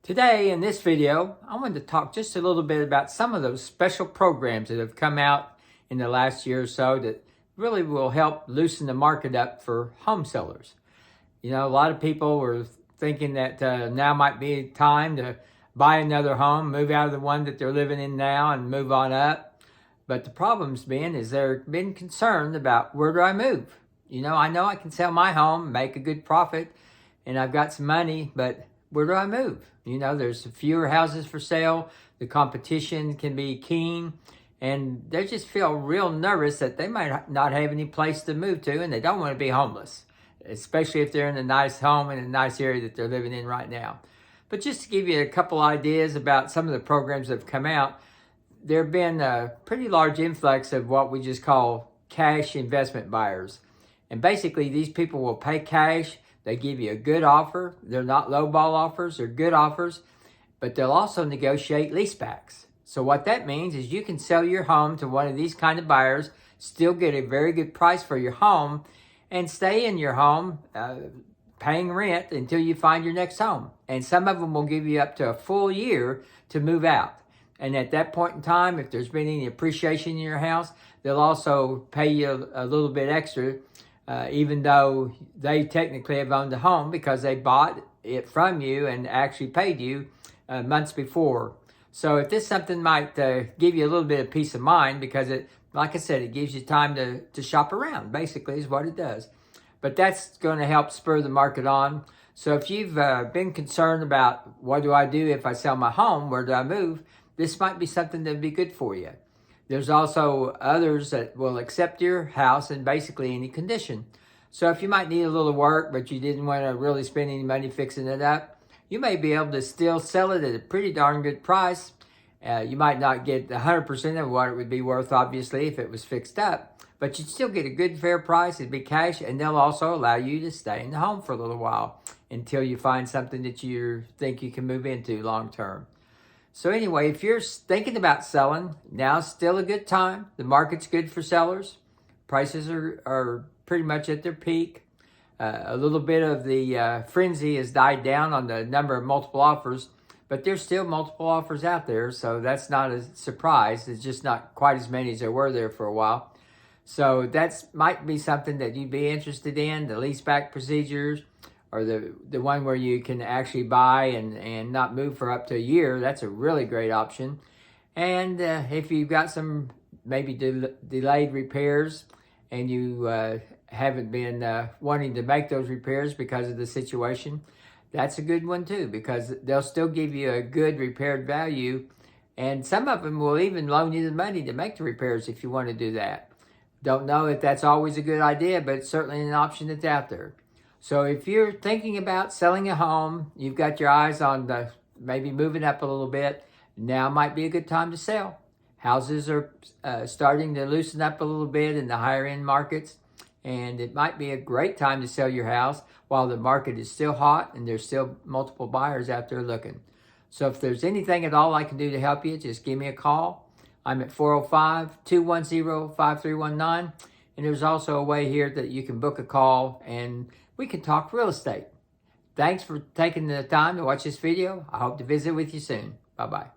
Today in this video, I wanted to talk just a little bit about some of those special programs that have come out in the last year or so that really will help loosen the market up for home sellers. You know, a lot of people were thinking that now might be time to buy another home, move out of the one that they're living in now and move on up. But the problem's been is they're been concerned about, where do I move? You know I can sell my home, make a good profit, and I've got some money, but where do I move? You know, there's fewer houses for sale. The competition can be keen, and they just feel real nervous that they might not have any place to move to, and they don't want to be homeless, especially if they're in a nice home in a nice area that they're living in right now. But just to give you a couple ideas about some of the programs that have come out, there have been a pretty large influx of what we just call cash investment buyers. And basically, these people will pay cash. They give you a good offer. They're not lowball offers, they're good offers, but they'll also negotiate leasebacks. So what that means is you can sell your home to one of these kind of buyers, still get a very good price for your home, and stay in your home paying rent until you find your next home. And some of them will give you up to a full year to move out. And at that point in time, if there's been any appreciation in your house, they'll also pay you a little bit extra, even though they technically have owned the home because they bought it from you and actually paid you months before. So if this something might give you a little bit of peace of mind, because it, like I said, it gives you time to shop around, basically is what it does. But that's going to help spur the market on. So if you've been concerned about, what do I do if I sell my home, where do I move, this might be something that would be good for you. There's also others that will accept your house in basically any condition. So if you might need a little work, but you didn't want to really spend any money fixing it up, you may be able to still sell it at a pretty darn good price. You might not get 100% of what it would be worth, obviously, if it was fixed up, but you'd still get a good fair price. It'd be cash, and they'll also allow you to stay in the home for a little while until you find something that you think you can move into long term. So anyway, if you're thinking about selling, now's still a good time. The market's good for sellers. Prices are pretty much at their peak. A little bit of the frenzy has died down on the number of multiple offers, but there's still multiple offers out there, so that's not a surprise. It's just not quite as many as there were there for a while. So that might be something that you'd be interested in, the leaseback procedures, or the one where you can actually buy and not move for up to a year. That's a really great option. And if you've got some maybe delayed repairs and you haven't been wanting to make those repairs because of the situation, that's a good one too, because they'll still give you a good repaired value, and some of them will even loan you the money to make the repairs if you want to do that. Don't know if that's always a good idea, but it's certainly an option that's out there. So if you're thinking about selling a home, you've got your eyes on maybe moving up a little bit, now might be a good time to sell. Houses are starting to loosen up a little bit in the higher end markets, and it might be a great time to sell your house while the market is still hot and there's still multiple buyers out there looking. So if there's anything at all I can do to help you, just give me a call. I'm at 405-210-5319. And there's also a way here that you can book a call and we can talk real estate. Thanks for taking the time to watch this video. I hope to visit with you soon. Bye-bye.